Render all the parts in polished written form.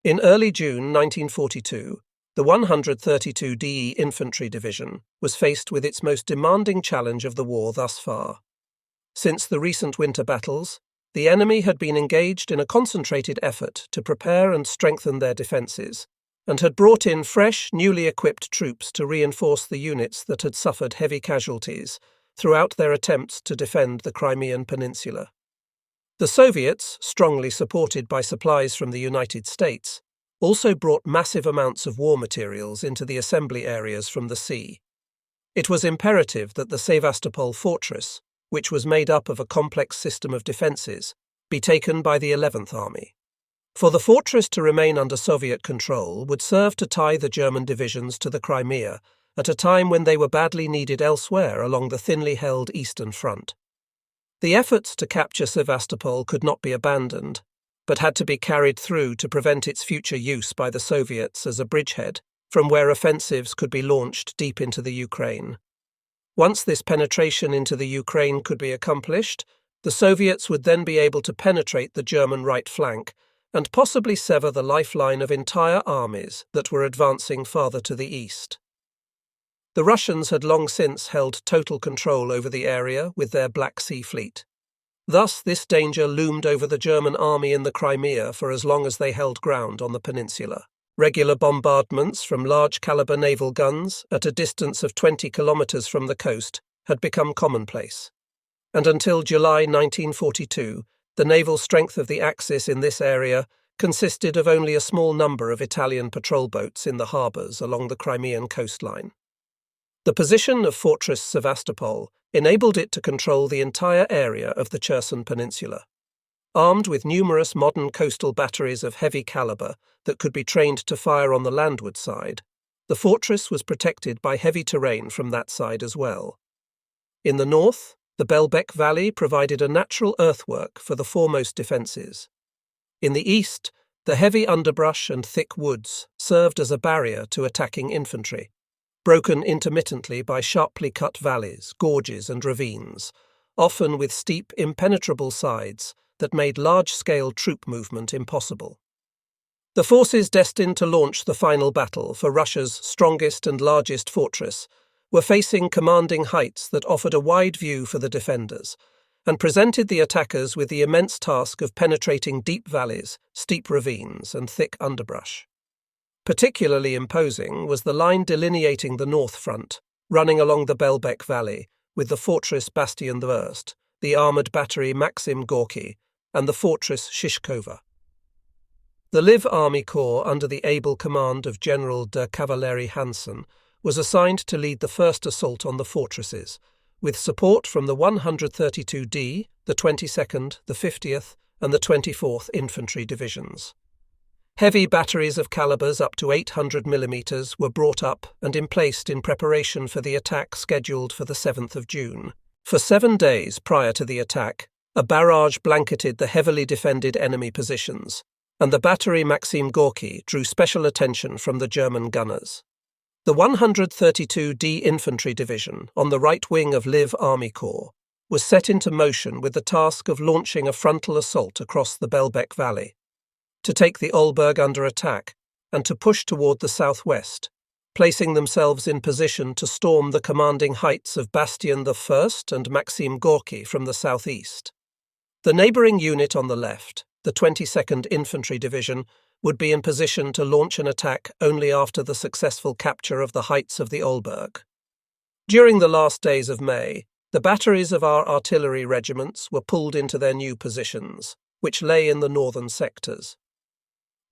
In early June 1942, the 132 DE Infantry Division was faced with its most demanding challenge of the war thus far. Since the recent winter battles, the enemy had been engaged in a concentrated effort to prepare and strengthen their defences, and had brought in fresh, newly equipped troops to reinforce the units that had suffered heavy casualties throughout their attempts to defend the Crimean Peninsula. The Soviets, strongly supported by supplies from the United States, also brought massive amounts of war materials into the assembly areas from the sea. It was imperative that the Sevastopol fortress, which was made up of a complex system of defences, be taken by the 11th Army. For the fortress to remain under Soviet control would serve to tie the German divisions to the Crimea at a time when they were badly needed elsewhere along the thinly held Eastern Front. The efforts to capture Sevastopol could not be abandoned, but had to be carried through to prevent its future use by the Soviets as a bridgehead from where offensives could be launched deep into the Ukraine. Once this penetration into the Ukraine could be accomplished, the Soviets would then be able to penetrate the German right flank and possibly sever the lifeline of entire armies that were advancing farther to the east. The Russians had long since held total control over the area with their Black Sea Fleet. Thus, this danger loomed over the German army in the Crimea for as long as they held ground on the peninsula. Regular bombardments from large-caliber naval guns at a distance of 20 kilometers from the coast had become commonplace. And until July 1942, the naval strength of the Axis in this area consisted of only a small number of Italian patrol boats in the harbours along the Crimean coastline. The position of Fortress Sevastopol enabled it to control the entire area of the Cherson Peninsula. Armed with numerous modern coastal batteries of heavy caliber that could be trained to fire on the landward side, the fortress was protected by heavy terrain from that side as well. In the north, the Belbek Valley provided a natural earthwork for the foremost defences. In the east, the heavy underbrush and thick woods served as a barrier to attacking infantry, broken intermittently by sharply cut valleys, gorges and ravines, often with steep, impenetrable sides that made large-scale troop movement impossible. The forces destined to launch the final battle for Russia's strongest and largest fortress were facing commanding heights that offered a wide view for the defenders, and presented the attackers with the immense task of penetrating deep valleys, steep ravines, and thick underbrush. Particularly imposing was the line delineating the north front, running along the Belbek Valley, with the fortress Bastion I, the armoured battery Maxim Gorky, and the fortress Shishkova. The Liv Army Corps, under the able command of General de Cavalieri Hansen, was assigned to lead the first assault on the fortresses, with support from the 132d, the 22nd, the 50th, and the 24th Infantry Divisions. Heavy batteries of calibers up to 800 mm were brought up and emplaced in preparation for the attack scheduled for the 7th of June. For 7 days prior to the attack, a barrage blanketed the heavily defended enemy positions, and the battery Maxim Gorky drew special attention from the German gunners. The 132d Infantry Division, on the right wing of Liv Army Corps, was set into motion with the task of launching a frontal assault across the Belbek Valley, to take the Olberg under attack and to push toward the southwest, placing themselves in position to storm the commanding heights of Bastion I and Maxim Gorky from the southeast. The neighbouring unit on the left, the 22nd Infantry Division, would be in position to launch an attack only after the successful capture of the heights of the Olberg. During the last days of May, the batteries of our artillery regiments were pulled into their new positions, which lay in the northern sectors.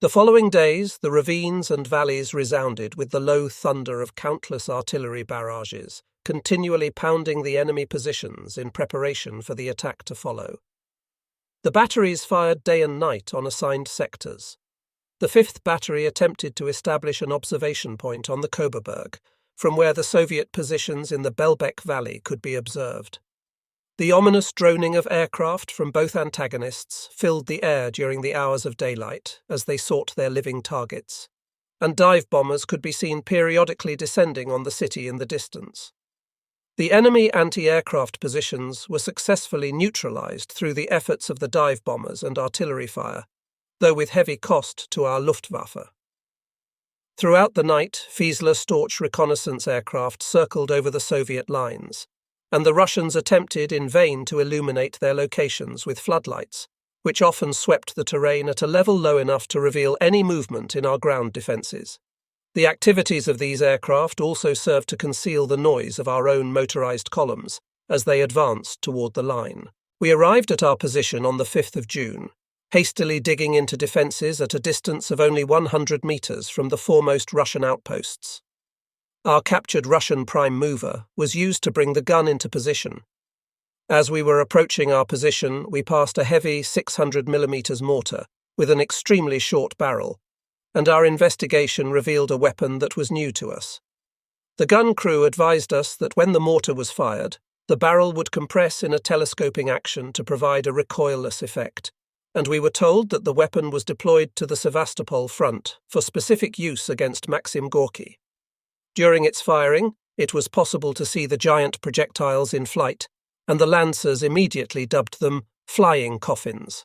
The following days, the ravines and valleys resounded with the low thunder of countless artillery barrages, continually pounding the enemy positions in preparation for the attack to follow. The batteries fired day and night on assigned sectors. The 5th Battery attempted to establish an observation point on the Koberberg, from where the Soviet positions in the Belbek Valley could be observed. The ominous droning of aircraft from both antagonists filled the air during the hours of daylight as they sought their living targets, and dive bombers could be seen periodically descending on the city in the distance. The enemy anti-aircraft positions were successfully neutralized through the efforts of the dive bombers and artillery fire, though with heavy cost to our Luftwaffe. Throughout the night, Fiesler Storch reconnaissance aircraft circled over the Soviet lines, and the Russians attempted in vain to illuminate their locations with floodlights, which often swept the terrain at a level low enough to reveal any movement in our ground defences. The activities of these aircraft also served to conceal the noise of our own motorised columns as they advanced toward the line. We arrived at our position on the 5th of June, hastily digging into defences at a distance of only 100 metres from the foremost Russian outposts. Our captured Russian prime mover was used to bring the gun into position. As we were approaching our position, we passed a heavy 600mm mortar with an extremely short barrel, and our investigation revealed a weapon that was new to us. The gun crew advised us that when the mortar was fired, the barrel would compress in a telescoping action to provide a recoilless effect, and we were told that the weapon was deployed to the Sevastopol front for specific use against Maxim Gorky. During its firing, it was possible to see the giant projectiles in flight, and the Lancers immediately dubbed them flying coffins.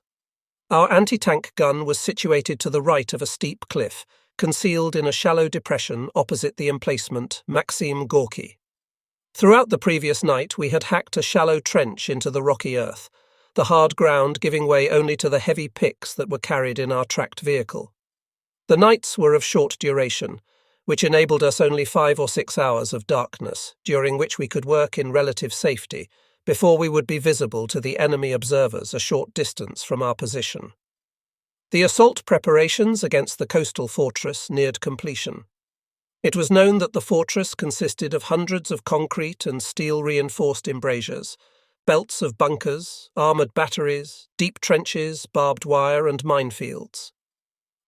Our anti-tank gun was situated to the right of a steep cliff, concealed in a shallow depression opposite the emplacement Maxim Gorky. Throughout the previous night we had hacked a shallow trench into the rocky earth, the hard ground giving way only to the heavy picks that were carried in our tracked vehicle. The nights were of short duration, which enabled us only 5 or 6 hours of darkness, during which we could work in relative safety, before we would be visible to the enemy observers a short distance from our position. The assault preparations against the coastal fortress neared completion. It was known that the fortress consisted of hundreds of concrete and steel-reinforced embrasures, belts of bunkers, armoured batteries, deep trenches, barbed wire and minefields.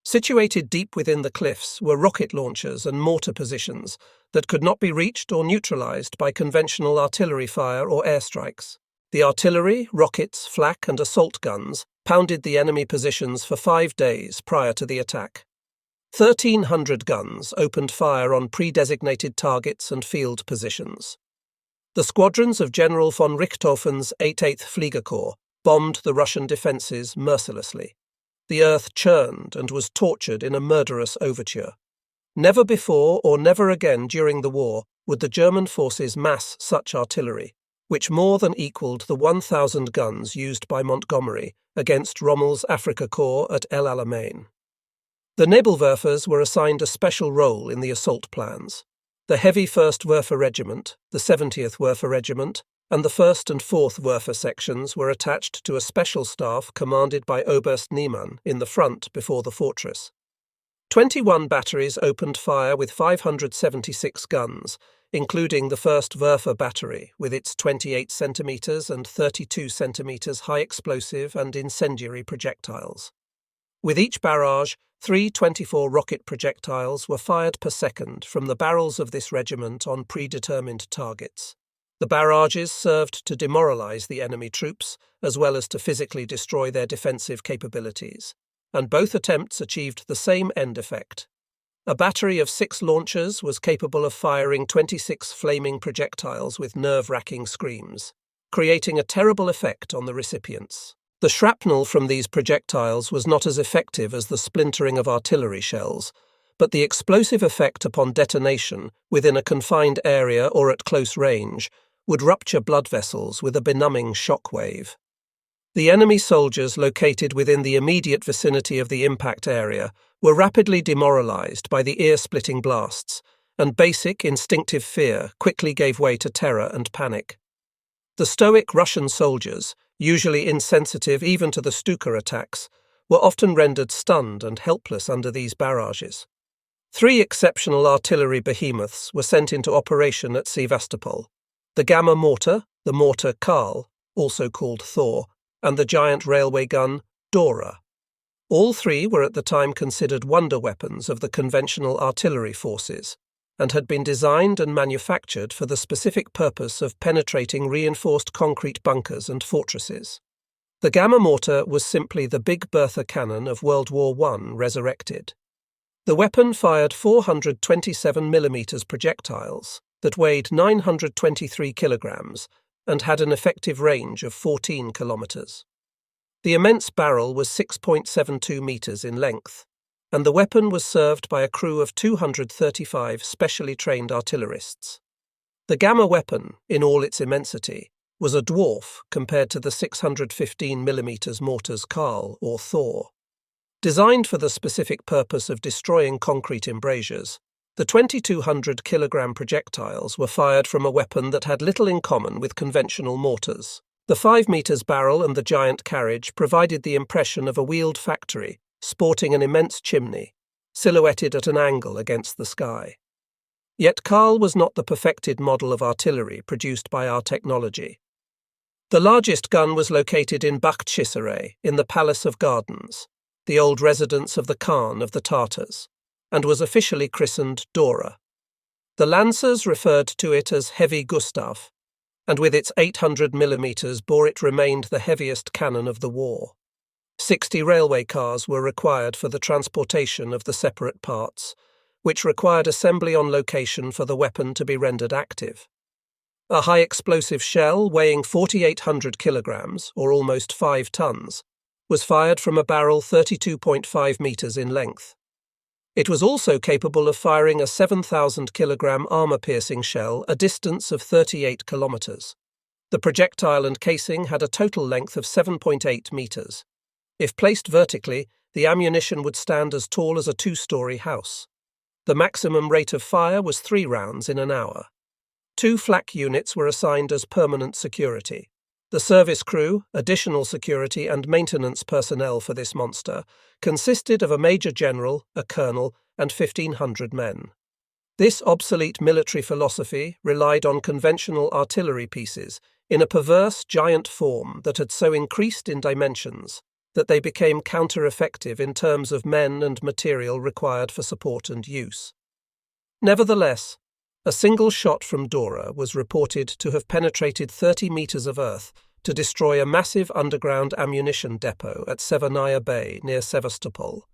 Situated deep within the cliffs were rocket launchers and mortar positions that could not be reached or neutralised by conventional artillery fire or airstrikes. The artillery, rockets, flak and assault guns pounded the enemy positions for 5 days prior to the attack. 1,300 guns opened fire on pre-designated targets and field positions. The squadrons of General von Richthofen's 88th Fliegerkorps bombed the Russian defences mercilessly. The earth churned and was tortured in a murderous overture. Never before or never again during the war would the German forces mass such artillery, which more than equalled the 1,000 guns used by Montgomery against Rommel's Afrika Korps at El Alamein. The Nebelwerfers were assigned a special role in the assault plans. The heavy 1st Werfer Regiment, the 70th Werfer Regiment, and the 1st and 4th Werfer sections were attached to a special staff commanded by Oberst Niemann in the front before the fortress. 21 batteries opened fire with 576 guns, including the 1st Werfer battery with its 28 cm and 32 cm high explosive and incendiary projectiles. With each barrage, 3 24 rocket projectiles were fired per second from the barrels of this regiment on predetermined targets. The barrages served to demoralise the enemy troops, as well as to physically destroy their defensive capabilities, and both attempts achieved the same end effect. A battery of 6 launchers was capable of firing 26 flaming projectiles with nerve-wracking screams, creating a terrible effect on the recipients. The shrapnel from these projectiles was not as effective as the splintering of artillery shells, but the explosive effect upon detonation within a confined area or at close range would rupture blood vessels with a benumbing shock wave. The enemy soldiers located within the immediate vicinity of the impact area were rapidly demoralised by the ear-splitting blasts, and basic instinctive fear quickly gave way to terror and panic. The stoic Russian soldiers, usually insensitive even to the Stuka attacks, were often rendered stunned and helpless under these barrages. 3 exceptional artillery behemoths were sent into operation at Sevastopol: the Gamma mortar, the mortar Karl, also called Thor, and the giant railway gun Dora. All 3 were at the time considered wonder weapons of the conventional artillery forces, and had been designed and manufactured for the specific purpose of penetrating reinforced concrete bunkers and fortresses. The Gamma mortar was simply the Big Bertha cannon of World War I resurrected. The weapon fired 427mm projectiles that weighed 923 kilograms and had an effective range of 14 kilometers. The immense barrel was 6.72 meters in length, and the weapon was served by a crew of 235 specially trained artillerists. The Gamma weapon, in all its immensity, was a dwarf compared to the 615mm mortars Karl or Thor. Designed for the specific purpose of destroying concrete embrasures, the 2,200-kilogram projectiles were fired from a weapon that had little in common with conventional mortars. The 5 meters barrel and the giant carriage provided the impression of a wheeled factory sporting an immense chimney, silhouetted at an angle against the sky. Yet Karl was not the perfected model of artillery produced by our technology. The largest gun was located in Bakhchisaray, in the Palace of Gardens, the old residence of the Khan of the Tartars, and was officially christened Dora. The Lancers referred to it as Heavy Gustav, and with its 800mm bore it remained the heaviest cannon of the war. 60 railway cars were required for the transportation of the separate parts, which required assembly on location for the weapon to be rendered active. A high-explosive shell weighing 4,800 kilograms, or almost 5 tons, was fired from a barrel 32.5 meters in length. It was also capable of firing a 7,000-kilogram armor-piercing shell a distance of 38 kilometers. The projectile and casing had a total length of 7.8 meters. If placed vertically, the ammunition would stand as tall as a 2-story house. The maximum rate of fire was 3 rounds in an hour. 2 flak units were assigned as permanent security. The service crew, additional security and maintenance personnel for this monster consisted of a major general, a colonel, and 1,500 men. This obsolete military philosophy relied on conventional artillery pieces in a perverse giant form that had so increased in dimensions that they became counter-effective in terms of men and material required for support and use. Nevertheless, a single shot from Dora was reported to have penetrated 30 meters of earth to destroy a massive underground ammunition depot at Severnaya Bay near Sevastopol.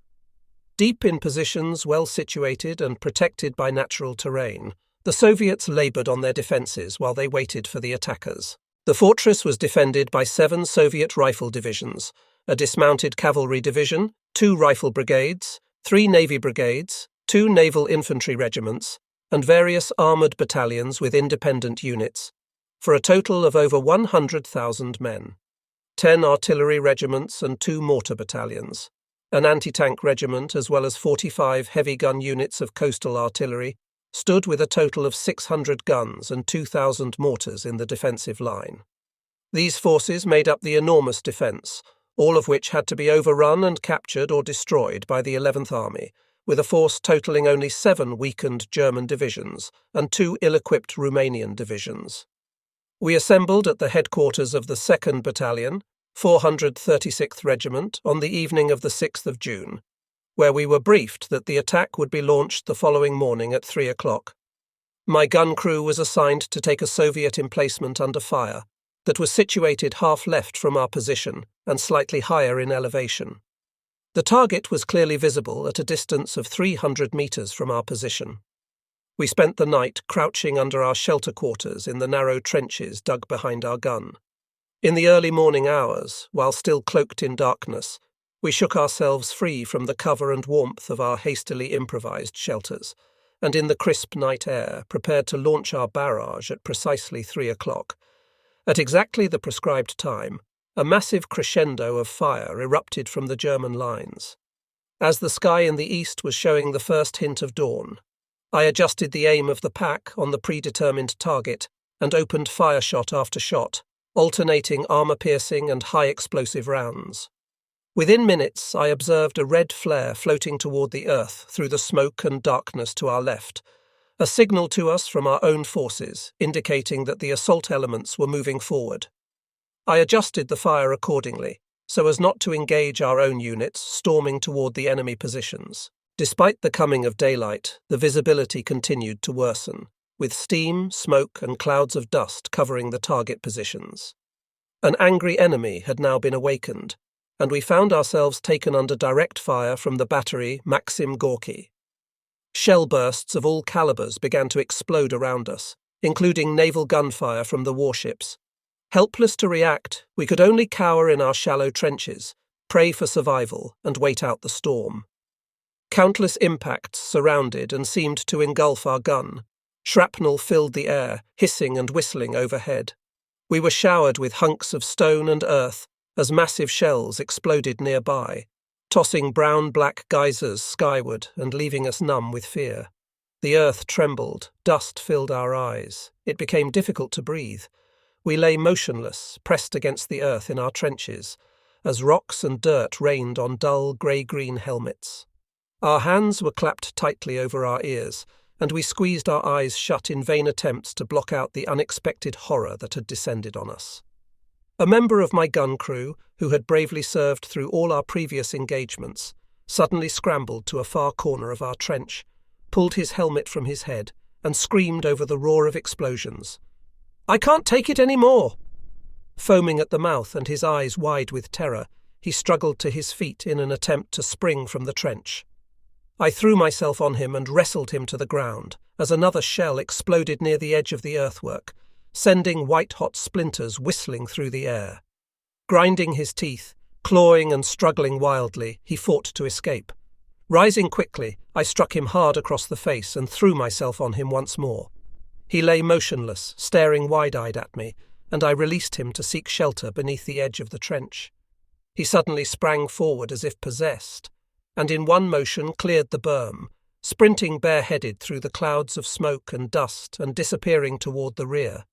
Deep in positions well situated and protected by natural terrain, the Soviets labored on their defenses while they waited for the attackers. The fortress was defended by 7 Soviet rifle divisions, a dismounted cavalry division, 2 rifle brigades, 3 navy brigades, 2 naval infantry regiments, and various armoured battalions with independent units, for a total of over 100,000 men. 10 artillery regiments and 2 mortar battalions, an anti-tank regiment as well as 45 heavy gun units of coastal artillery, stood with a total of 600 guns and 2,000 mortars in the defensive line. These forces made up the enormous defence, all of which had to be overrun and captured or destroyed by the 11th Army, with a force totalling only 7 weakened German divisions and 2 ill-equipped Romanian divisions. We assembled at the headquarters of the 2nd Battalion, 436th Regiment, on the evening of the 6th of June, where we were briefed that the attack would be launched the following morning at 3 o'clock. My gun crew was assigned to take a Soviet emplacement under fire that was situated half left from our position and slightly higher in elevation. The target was clearly visible at a distance of 300 meters from our position. We spent the night crouching under our shelter quarters in the narrow trenches dug behind our gun. In the early morning hours, while still cloaked in darkness, we shook ourselves free from the cover and warmth of our hastily improvised shelters, and in the crisp night air prepared to launch our barrage at precisely 3 o'clock. At exactly the prescribed time, a massive crescendo of fire erupted from the German lines. As the sky in the east was showing the first hint of dawn, I adjusted the aim of the pack on the predetermined target and opened fire shot after shot, alternating armor-piercing and high-explosive rounds. Within minutes, I observed a red flare floating toward the earth through the smoke and darkness to our left, a signal to us from our own forces indicating that the assault elements were moving forward. I adjusted the fire accordingly, so as not to engage our own units storming toward the enemy positions. Despite the coming of daylight, the visibility continued to worsen, with steam, smoke, and clouds of dust covering the target positions. An angry enemy had now been awakened, and we found ourselves taken under direct fire from the battery Maxim Gorky. Shell bursts of all calibers began to explode around us, including naval gunfire from the warships. Helpless to react, we could only cower in our shallow trenches, pray for survival, and wait out the storm. Countless impacts surrounded and seemed to engulf our gun. Shrapnel filled the air, hissing and whistling overhead. We were showered with hunks of stone and earth as massive shells exploded nearby, tossing brown-black geysers skyward and leaving us numb with fear. The earth trembled, dust filled our eyes. It became difficult to breathe. We lay motionless, pressed against the earth in our trenches, as rocks and dirt rained on dull grey-green helmets. Our hands were clapped tightly over our ears, and we squeezed our eyes shut in vain attempts to block out the unexpected horror that had descended on us. A member of my gun crew, who had bravely served through all our previous engagements, suddenly scrambled to a far corner of our trench, pulled his helmet from his head, and screamed over the roar of explosions. "I can't take it any more!" Foaming at the mouth and his eyes wide with terror, he struggled to his feet in an attempt to spring from the trench. I threw myself on him and wrestled him to the ground as another shell exploded near the edge of the earthwork, sending white-hot splinters whistling through the air. Grinding his teeth, clawing and struggling wildly, he fought to escape. Rising quickly, I struck him hard across the face and threw myself on him once more. He lay motionless, staring wide-eyed at me, and I released him to seek shelter beneath the edge of the trench. He suddenly sprang forward as if possessed, and in one motion cleared the berm, sprinting bareheaded through the clouds of smoke and dust and disappearing toward the rear.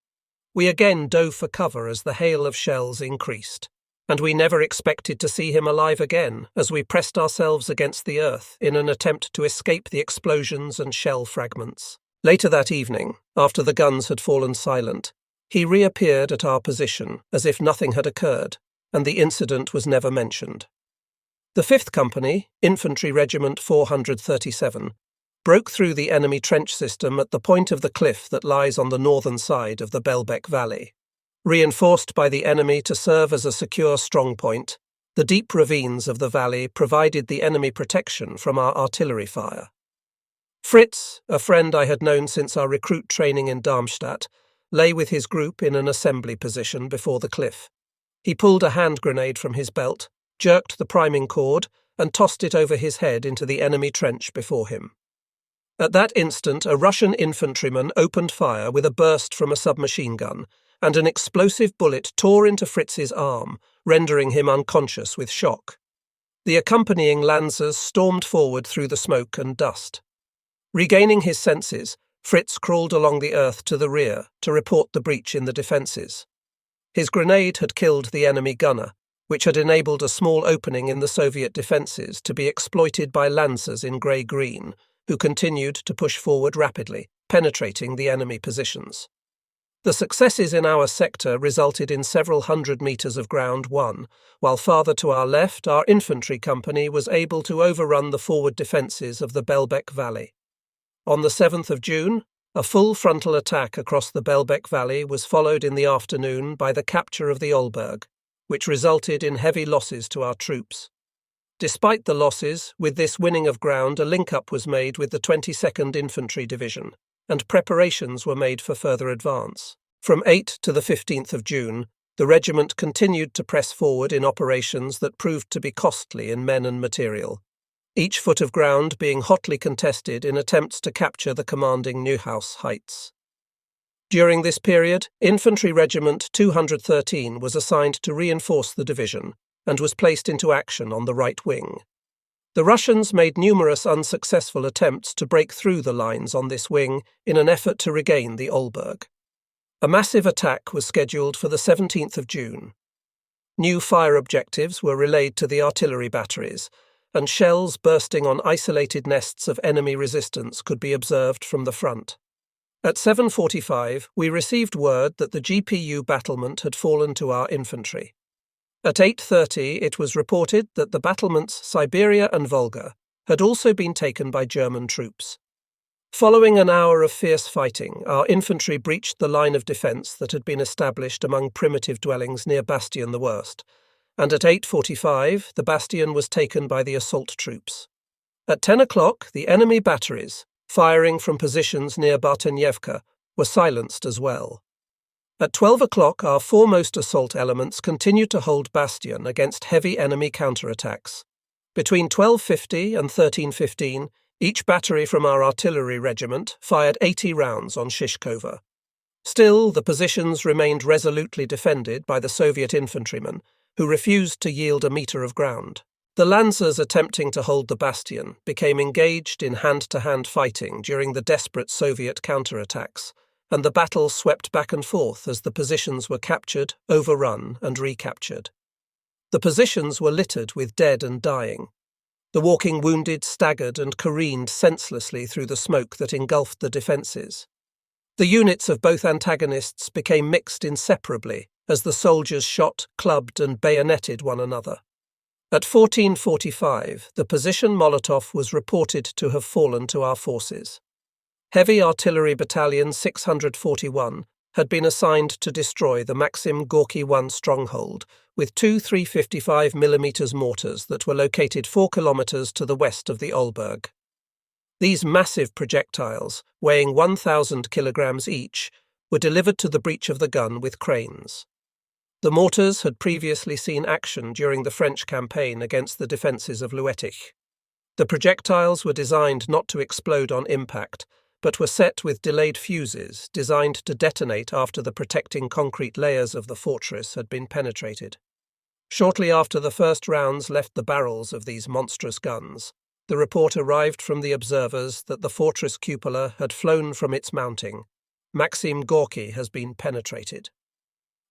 We again dove for cover as the hail of shells increased, and we never expected to see him alive again as we pressed ourselves against the earth in an attempt to escape the explosions and shell fragments. Later that evening, after the guns had fallen silent, he reappeared at our position as if nothing had occurred, and the incident was never mentioned. The 5th Company, Infantry Regiment 437, broke through the enemy trench system at the point of the cliff that lies on the northern side of the Belbek Valley. Reinforced by the enemy to serve as a secure strongpoint, the deep ravines of the valley provided the enemy protection from our artillery fire. Fritz, a friend I had known since our recruit training in Darmstadt, lay with his group in an assembly position before the cliff. He pulled a hand grenade from his belt, jerked the priming cord, and tossed it over his head into the enemy trench before him. At that instant, a Russian infantryman opened fire with a burst from a submachine gun, and an explosive bullet tore into Fritz's arm, rendering him unconscious with shock. The accompanying Lancers stormed forward through the smoke and dust. Regaining his senses, Fritz crawled along the earth to the rear to report the breach in the defences. His grenade had killed the enemy gunner, which had enabled a small opening in the Soviet defences to be exploited by Lancers in grey-green, who continued to push forward rapidly, penetrating the enemy positions. The successes in our sector resulted in several hundred metres of ground won, while farther to our left our infantry company was able to overrun the forward defences of the Belbek Valley. On the 7th of June, a full frontal attack across the Belbek Valley was followed in the afternoon by the capture of the Olberg, which resulted in heavy losses to our troops. Despite the losses, with this winning of ground a link-up was made with the 22nd Infantry Division, and preparations were made for further advance. From 8 to the 15th of June, the regiment continued to press forward in operations that proved to be costly in men and material, each foot of ground being hotly contested in attempts to capture the commanding Neuhaus heights. During this period, Infantry Regiment 213 was assigned to reinforce the division and was placed into action on the right wing. The Russians made numerous unsuccessful attempts to break through the lines on this wing in an effort to regain the Olberg. A massive attack was scheduled for the 17th of June. New fire objectives were relayed to the artillery batteries, and shells bursting on isolated nests of enemy resistance could be observed from the front. At 7:45, we received word that the GPU battlement had fallen to our infantry. At 8:30, it was reported that the battlements Siberia and Volga had also been taken by German troops. Following an hour of fierce fighting, our infantry breached the line of defence that had been established among primitive dwellings near Bastion the Worst, and at 8:45, the bastion was taken by the assault troops. At 10 o'clock, the enemy batteries, firing from positions near Bartenyevka, were silenced as well. At 12 o'clock, our foremost assault elements continued to hold Bastion against heavy enemy counterattacks. Between 12:50 and 13:15, each battery from our artillery regiment fired 80 rounds on Shishkova. Still, the positions remained resolutely defended by the Soviet infantrymen, who refused to yield a metre of ground. The Lancers attempting to hold the bastion became engaged in hand-to-hand fighting during the desperate Soviet counterattacks, and the battle swept back and forth as the positions were captured, overrun, and recaptured. The positions were littered with dead and dying. The walking wounded staggered and careened senselessly through the smoke that engulfed the defences. The units of both antagonists became mixed inseparably as the soldiers shot, clubbed, and bayoneted one another. At 14:45, the position Molotov was reported to have fallen to our forces. Heavy Artillery Battalion 641 had been assigned to destroy the Maxim Gorky 1 stronghold with two 355mm mortars that were located 4 kilometers to the west of the Olberg. These massive projectiles, weighing 1,000 kilograms each, were delivered to the breech of the gun with cranes. The mortars had previously seen action during the French campaign against the defences of Luettich. The projectiles were designed not to explode on impact, but were set with delayed fuses designed to detonate after the protecting concrete layers of the fortress had been penetrated. Shortly after the first rounds left the barrels of these monstrous guns, the report arrived from the observers that the fortress cupola had flown from its mounting. Maxim Gorky has been penetrated.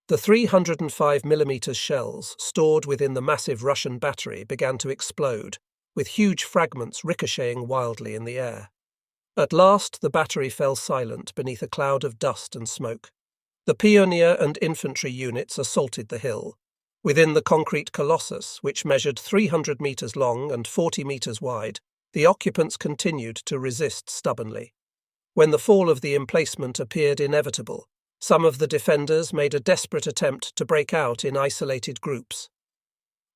The 305mm shells stored within the massive Russian battery began to explode, with huge fragments ricocheting wildly in the air. At last, the battery fell silent beneath a cloud of dust and smoke. The pioneer and infantry units assaulted the hill. Within the concrete colossus, which measured 300 meters long and 40 meters wide, the occupants continued to resist stubbornly. When the fall of the emplacement appeared inevitable, some of the defenders made a desperate attempt to break out in isolated groups.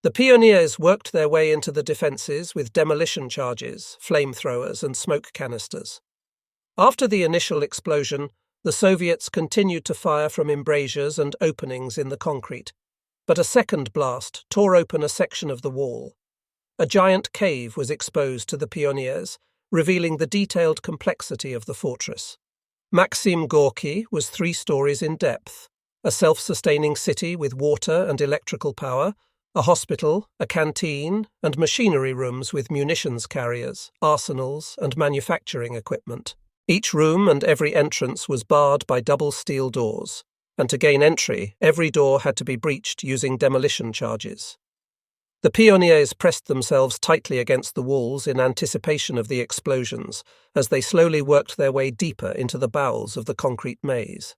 The pioneers worked their way into the defences with demolition charges, flamethrowers, and smoke canisters. After the initial explosion, the Soviets continued to fire from embrasures and openings in the concrete, but a second blast tore open a section of the wall. A giant cave was exposed to the pioneers, revealing the detailed complexity of the fortress. Maxim Gorky was 3 stories in depth, a self-sustaining city with water and electrical power, a hospital, a canteen, and machinery rooms with munitions carriers, arsenals, and manufacturing equipment. Each room and every entrance was barred by double steel doors, and to gain entry, every door had to be breached using demolition charges. The pioneers pressed themselves tightly against the walls in anticipation of the explosions, as they slowly worked their way deeper into the bowels of the concrete maze.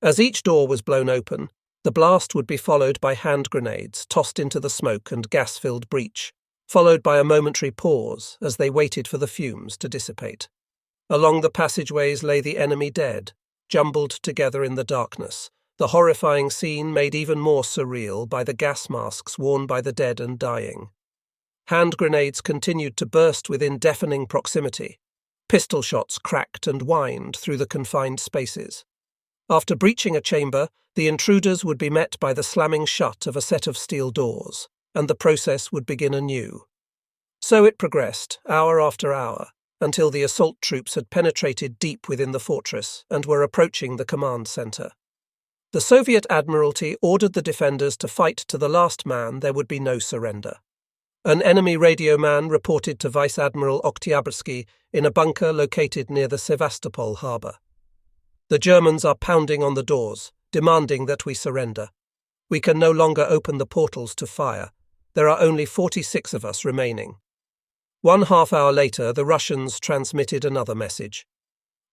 As each door was blown open, the blast would be followed by hand grenades tossed into the smoke and gas-filled breach, followed by a momentary pause as they waited for the fumes to dissipate. Along the passageways lay the enemy dead, jumbled together in the darkness, the horrifying scene made even more surreal by the gas masks worn by the dead and dying. Hand grenades continued to burst within deafening proximity. Pistol shots cracked and whined through the confined spaces. After breaching a chamber, the intruders would be met by the slamming shut of a set of steel doors, and the process would begin anew. So it progressed, hour after hour, until the assault troops had penetrated deep within the fortress and were approaching the command centre. The Soviet Admiralty ordered the defenders to fight to the last man. There would be no surrender. An enemy radio man reported to Vice Admiral Oktyabrski in a bunker located near the Sevastopol harbour. "The Germans are pounding on the doors, demanding that we surrender. We can no longer open the portals to fire. There are only 46 of us remaining." 1/2 hour later, the Russians transmitted another message.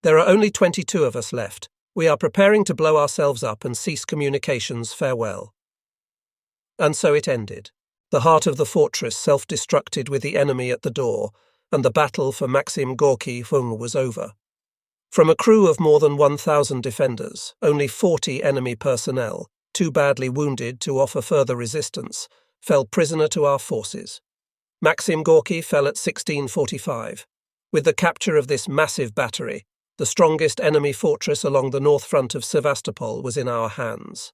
"There are only 22 of us left. We are preparing to blow ourselves up and cease communications. Farewell." And so it ended. The heart of the fortress self-destructed with the enemy at the door, and the battle for Maxim Gorky was over. From a crew of more than 1,000 defenders, only 40 enemy personnel, too badly wounded to offer further resistance, fell prisoner to our forces. Maxim Gorky fell at 16:45. With the capture of this massive battery, The strongest enemy fortress along the north front of Sevastopol was in our hands.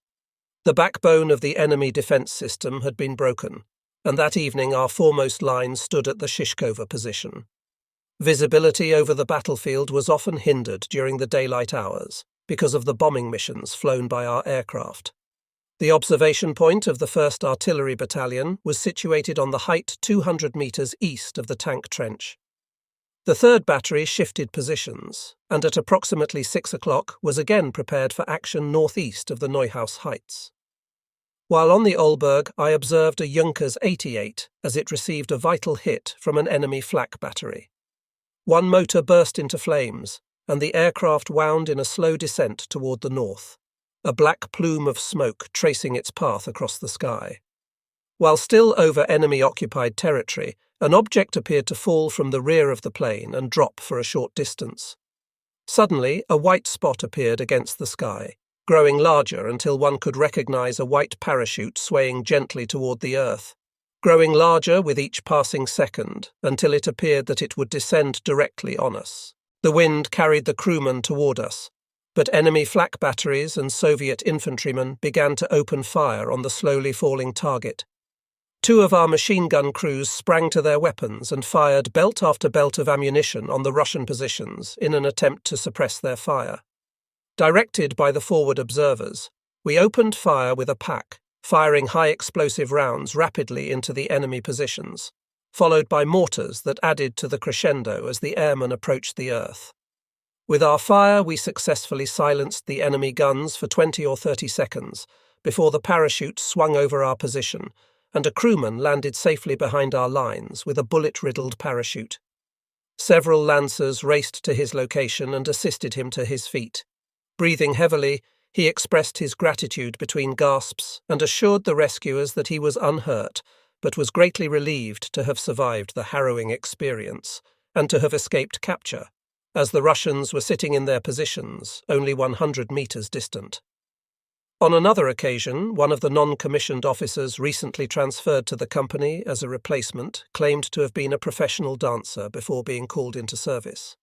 The backbone of the enemy defence system had been broken, and that evening our foremost line stood at the Shishkova position. Visibility over the battlefield was often hindered during the daylight hours because of the bombing missions flown by our aircraft. The observation point of the 1st Artillery Battalion was situated on the height 200 metres east of the tank trench. The 3rd Battery shifted positions, and at approximately 6 o'clock was again prepared for action northeast of the Neuhaus Heights. While on the Olberg, I observed a Junkers 88 as it received a vital hit from an enemy flak battery. One motor burst into flames, and the aircraft wound in a slow descent toward the north, a black plume of smoke tracing its path across the sky. While still over enemy-occupied territory, an object appeared to fall from the rear of the plane and drop for a short distance. Suddenly, a white spot appeared against the sky, growing larger until one could recognize a white parachute swaying gently toward the earth, growing larger with each passing second until it appeared that it would descend directly on us. The wind carried the crewmen toward us, but enemy flak batteries and Soviet infantrymen began to open fire on the slowly falling target. 2 of our machine gun crews sprang to their weapons and fired belt after belt of ammunition on the Russian positions in an attempt to suppress their fire. Directed by the forward observers, we opened fire with a pack, firing high-explosive rounds rapidly into the enemy positions, followed by mortars that added to the crescendo as the airmen approached the earth. With our fire, we successfully silenced the enemy guns for 20 or 30 seconds before the parachute swung over our position and a crewman landed safely behind our lines with a bullet-riddled parachute. Several Lancers raced to his location and assisted him to his feet. Breathing heavily, he expressed his gratitude between gasps and assured the rescuers that he was unhurt, but was greatly relieved to have survived the harrowing experience and to have escaped capture, as the Russians were sitting in their positions only 100 metres distant. On another occasion, one of the non-commissioned officers recently transferred to the company as a replacement claimed to have been a professional dancer before being called into service.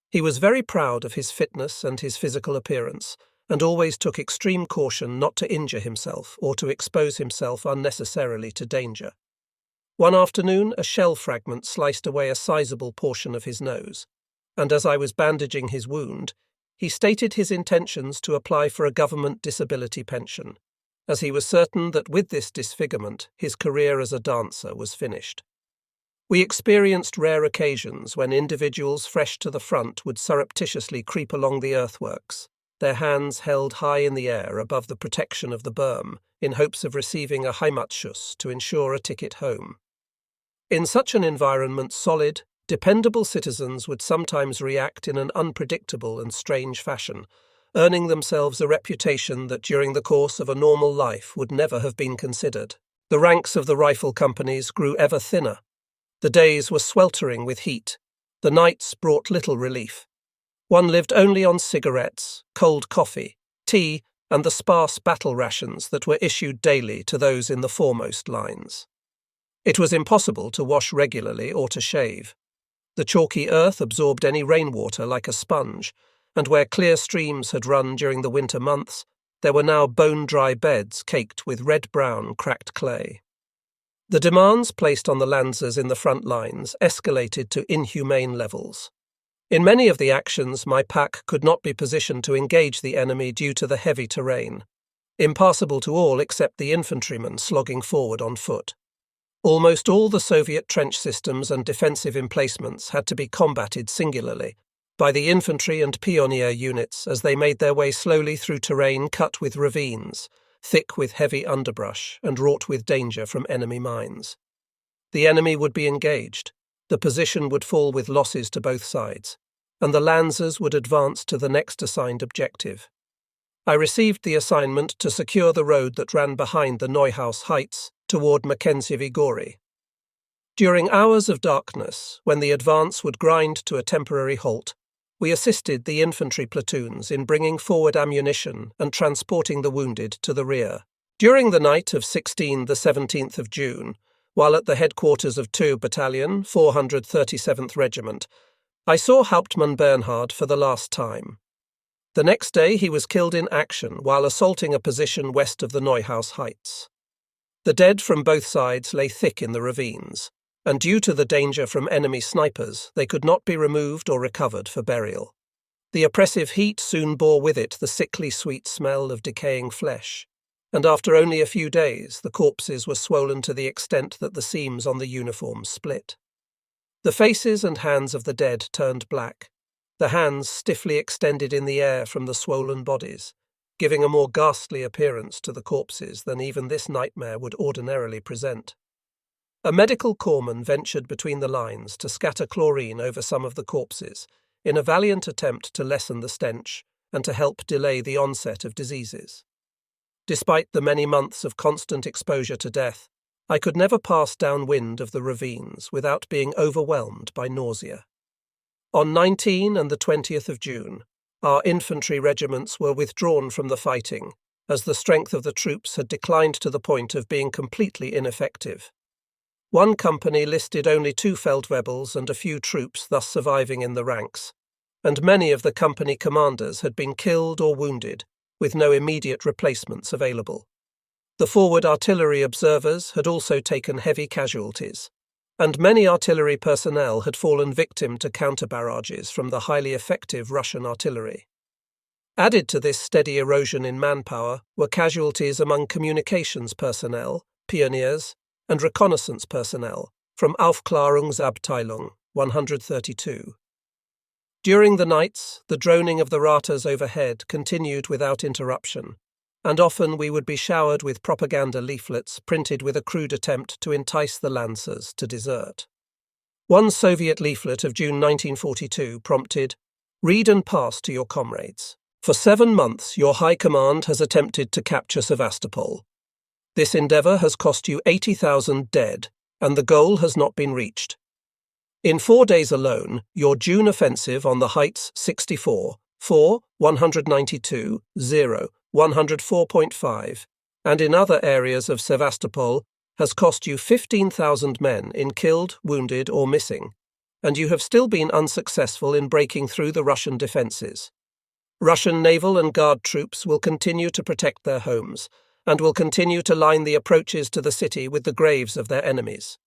He was very proud of his fitness and his physical appearance, and always took extreme caution not to injure himself or to expose himself unnecessarily to danger. One afternoon, a shell fragment sliced away a sizable portion of his nose, and as I was bandaging his wound, he stated his intentions to apply for a government disability pension, as he was certain that with this disfigurement his career as a dancer was finished. We experienced rare occasions when individuals fresh to the front would surreptitiously creep along the earthworks, their hands held high in the air above the protection of the berm, in hopes of receiving a Heimatschuss to ensure a ticket home. In such an environment, solid, dependable citizens would sometimes react in an unpredictable and strange fashion, earning themselves a reputation that during the course of a normal life would never have been considered. The ranks of the rifle companies grew ever thinner. The days were sweltering with heat. The nights brought little relief. One lived only on cigarettes, cold coffee, tea, and the sparse battle rations that were issued daily to those in the foremost lines. It was impossible to wash regularly or to shave. The chalky earth absorbed any rainwater like a sponge, and where clear streams had run during the winter months, there were now bone-dry beds caked with red-brown cracked clay. The demands placed on the Lancers in the front lines escalated to inhumane levels. In many of the actions, my pack could not be positioned to engage the enemy due to the heavy terrain, impassable to all except the infantrymen slogging forward on foot. Almost all the Soviet trench systems and defensive emplacements had to be combated singularly by the infantry and pioneer units as they made their way slowly through terrain cut with ravines, thick with heavy underbrush and wrought with danger from enemy mines. The enemy would be engaged, the position would fall with losses to both sides, and the Lancers would advance to the next assigned objective. I received the assignment to secure the road that ran behind the Neuhaus Heights toward Mackenzie Gori. During hours of darkness, when the advance would grind to a temporary halt, we assisted the infantry platoons in bringing forward ammunition and transporting the wounded to the rear. During the night of 16 the 17th of June, while at the headquarters of 2 Battalion, 437th Regiment, I saw Hauptmann Bernhard for the last time. The next day he was killed in action while assaulting a position west of the Neuhaus Heights. The dead from both sides lay thick in the ravines, and due to the danger from enemy snipers, they could not be removed or recovered for burial. The oppressive heat soon bore with it the sickly sweet smell of decaying flesh, and after only a few days the corpses were swollen to the extent that the seams on the uniforms split. The faces and hands of the dead turned black, the hands stiffly extended in the air from the swollen bodies, giving a more ghastly appearance to the corpses than even this nightmare would ordinarily present. A medical corpsman ventured between the lines to scatter chlorine over some of the corpses, in a valiant attempt to lessen the stench and to help delay the onset of diseases. Despite the many months of constant exposure to death, I could never pass downwind of the ravines without being overwhelmed by nausea. On 19 and the 20th of June, our infantry regiments were withdrawn from the fighting, as the strength of the troops had declined to the point of being completely ineffective. One company listed only 2 Feldwebels and a few troops thus surviving in the ranks, and many of the company commanders had been killed or wounded, with no immediate replacements available. The forward artillery observers had also taken heavy casualties, and many artillery personnel had fallen victim to counter-barrages from the highly effective Russian artillery. Added to this steady erosion in manpower were casualties among communications personnel, pioneers, and reconnaissance personnel from Aufklärungsabteilung 132. During the nights, the droning of the ratas overhead continued without interruption, and often we would be showered with propaganda leaflets printed with a crude attempt to entice the Lancers to desert. One Soviet leaflet of June 1942 prompted, "Read and pass to your comrades. For 7 months your High Command has attempted to capture Sevastopol. This endeavour has cost you 80,000 dead, and the goal has not been reached. In 4 days alone, your June offensive on the Heights 64, 4, 192, 0, 104.5, and in other areas of Sevastopol has cost you 15,000 men in killed, wounded, or missing, and you have still been unsuccessful in breaking through the Russian defences. Russian naval and guard troops will continue to protect their homes, and will continue to line the approaches to the city with the graves of their enemies.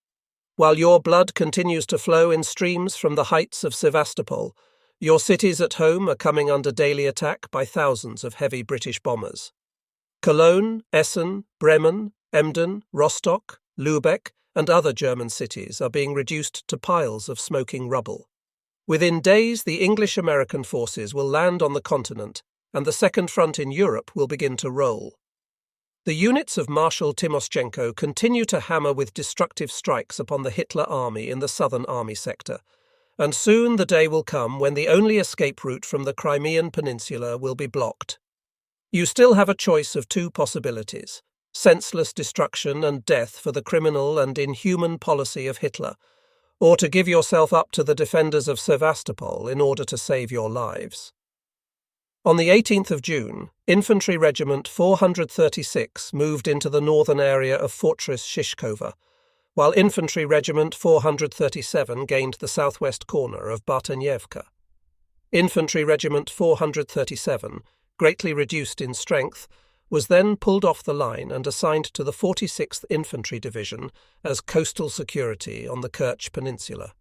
While your blood continues to flow in streams from the heights of Sevastopol, your cities at home are coming under daily attack by thousands of heavy British bombers. Cologne, Essen, Bremen, Emden, Rostock, Lübeck, and other German cities are being reduced to piles of smoking rubble. Within days, the English-American forces will land on the continent, and the Second Front in Europe will begin to roll. The units of Marshal Timoschenko continue to hammer with destructive strikes upon the Hitler army in the southern army sector, and soon the day will come when the only escape route from the Crimean Peninsula will be blocked. You still have a choice of 2 possibilities: senseless destruction and death for the criminal and inhuman policy of Hitler, or to give yourself up to the defenders of Sevastopol in order to save your lives. On the 18th of June, Infantry Regiment 436 moved into the northern area of Fortress Shishkova, while Infantry Regiment 437 gained the southwest corner of Bartenievka. Infantry Regiment 437, greatly reduced in strength, was then pulled off the line and assigned to the 46th Infantry Division as coastal security on the Kerch Peninsula.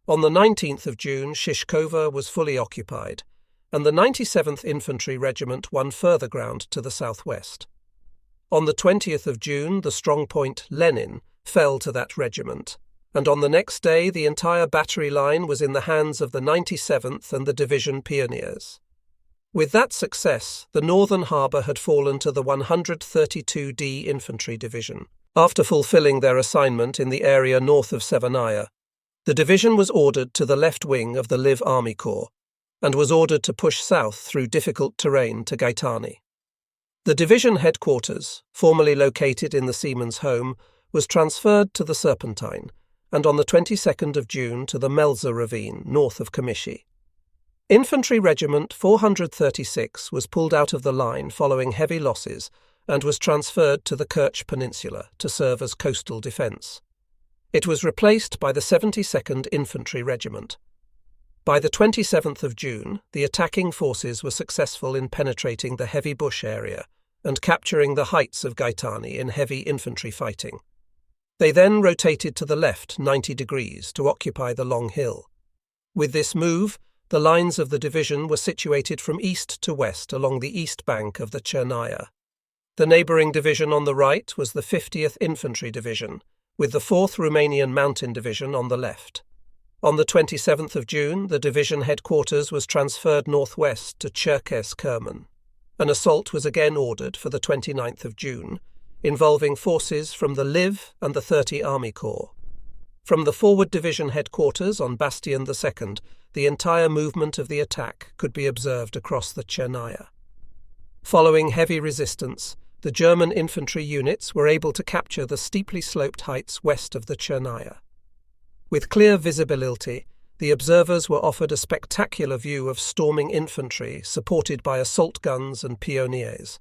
On the 19th of June, Shishkova was fully occupied, and the 97th Infantry Regiment won further ground to the southwest. On the 20th of June, the strong point Lenin fell to that regiment, and on the next day the entire battery line was in the hands of the 97th and the Division Pioneers. With that success, the northern harbour had fallen to the 132d Infantry Division. After fulfilling their assignment in the area north of Severnaya, the division was ordered to the left wing of the Liv Army Corps, and was ordered to push south through difficult terrain to Gaetani. The division headquarters, formerly located in the Seaman's Home, was transferred to the Serpentine, and on the 22nd of June to the Melza Ravine, north of Komishi. Infantry Regiment 436 was pulled out of the line following heavy losses and was transferred to the Kerch Peninsula to serve as coastal defence. It was replaced by the 72nd Infantry Regiment. By the 27th of June, the attacking forces were successful in penetrating the heavy bush area and capturing the heights of Gaetani in heavy infantry fighting. They then rotated to the left 90 degrees to occupy the long hill. With this move, the lines of the division were situated from east to west along the east bank of the Chernaya. The neighbouring division on the right was the 50th Infantry Division, with the 4th Romanian Mountain Division on the left. On the 27th of June, the division headquarters was transferred northwest to Cherkess-Kerman. An assault was again ordered for the 29th of June, involving forces from the Liv and the 30 Army Corps. From the forward division headquarters on Bastion II, the entire movement of the attack could be observed across the Chernaya. Following heavy resistance, the German infantry units were able to capture the steeply sloped heights west of the Chernaya. With clear visibility, the observers were offered a spectacular view of storming infantry supported by assault guns and pioneers.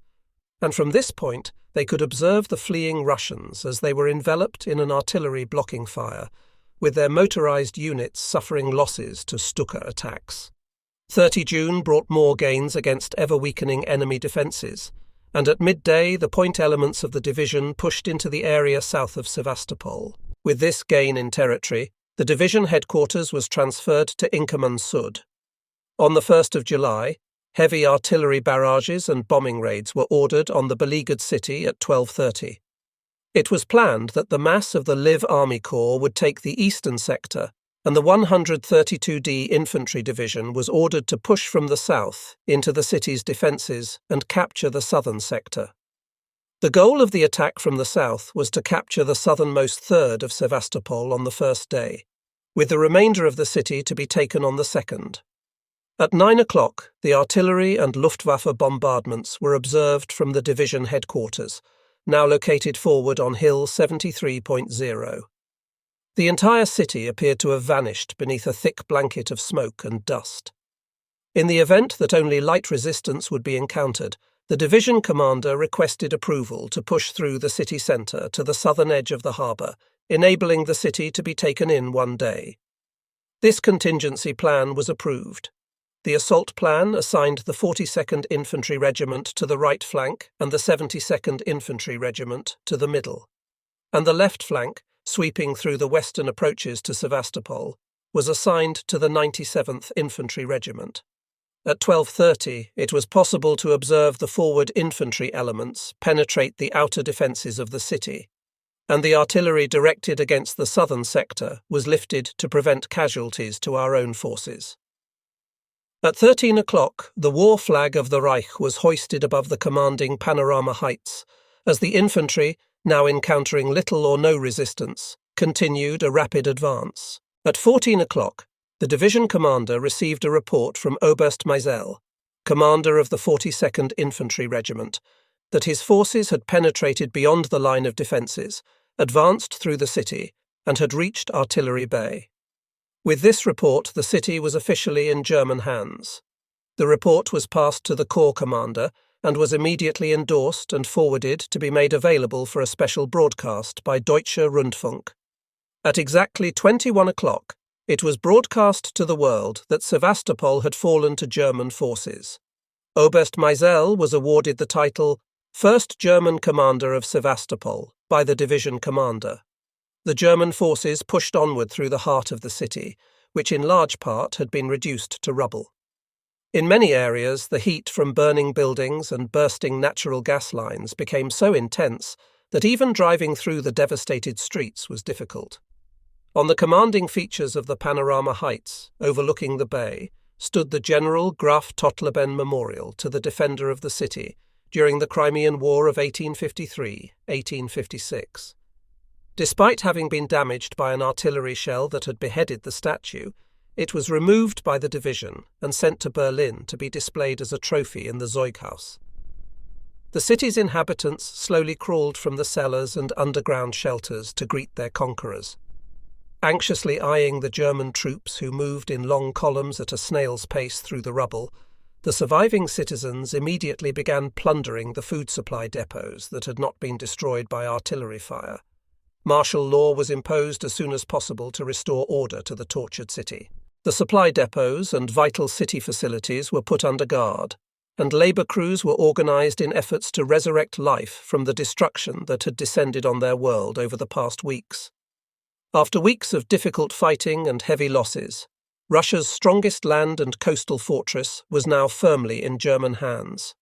And from this point, they could observe the fleeing Russians as they were enveloped in an artillery blocking fire, with their motorized units suffering losses to Stuka attacks. 30 June brought more gains against ever-weakening enemy defences, and at midday the point elements of the division pushed into the area south of Sevastopol. With this gain in territory, the division headquarters was transferred to Inkerman Sud. On the 1st of July, heavy artillery barrages and bombing raids were ordered on the beleaguered city at 12:30. It was planned that the mass of the Liv Army Corps would take the eastern sector, and the 132d Infantry Division was ordered to push from the south into the city's defences and capture the southern sector. The goal of the attack from the south was to capture the southernmost third of Sevastopol on the first day, with the remainder of the city to be taken on the second. At 9 o'clock, the artillery and Luftwaffe bombardments were observed from the division headquarters, now located forward on Hill 73.0. The entire city appeared to have vanished beneath a thick blanket of smoke and dust. In the event that only light resistance would be encountered, the division commander requested approval to push through the city centre to the southern edge of the harbour, enabling the city to be taken in one day. This contingency plan was approved. The assault plan assigned the 42nd Infantry Regiment to the right flank and the 72nd Infantry Regiment to the middle, and the left flank, sweeping through the western approaches to Sevastopol, was assigned to the 97th Infantry Regiment. At 12:30, it was possible to observe the forward infantry elements penetrate the outer defences of the city, and the artillery directed against the southern sector was lifted to prevent casualties to our own forces. At 13 o'clock, the war flag of the Reich was hoisted above the commanding panorama heights, as the infantry, now encountering little or no resistance, continued a rapid advance. At 14 o'clock, the division commander received a report from Oberst Meisel, commander of the 42nd Infantry Regiment, that his forces had penetrated beyond the line of defences, advanced through the city, and had reached Artillery Bay. With this report, the city was officially in German hands. The report was passed to the corps commander and was immediately endorsed and forwarded to be made available for a special broadcast by Deutsche Rundfunk. At exactly 21 o'clock, it was broadcast to the world that Sevastopol had fallen to German forces. Oberst Meisel was awarded the title First German Commander of Sevastopol by the division commander. The German forces pushed onward through the heart of the city, which in large part had been reduced to rubble. In many areas, the heat from burning buildings and bursting natural gas lines became so intense that even driving through the devastated streets was difficult. On the commanding features of the panorama heights, overlooking the bay, stood the General Graf Tottleben Memorial to the defender of the city during the Crimean War of 1853-1856. Despite having been damaged by an artillery shell that had beheaded the statue, it was removed by the division and sent to Berlin to be displayed as a trophy in the Zeughaus. The city's inhabitants slowly crawled from the cellars and underground shelters to greet their conquerors. Anxiously eyeing the German troops who moved in long columns at a snail's pace through the rubble, the surviving citizens immediately began plundering the food supply depots that had not been destroyed by artillery fire. Martial law was imposed as soon as possible to restore order to the tortured city. The supply depots and vital city facilities were put under guard, and labour crews were organised in efforts to resurrect life from the destruction that had descended on their world over the past weeks. After weeks of difficult fighting and heavy losses, Russia's strongest land and coastal fortress was now firmly in German hands.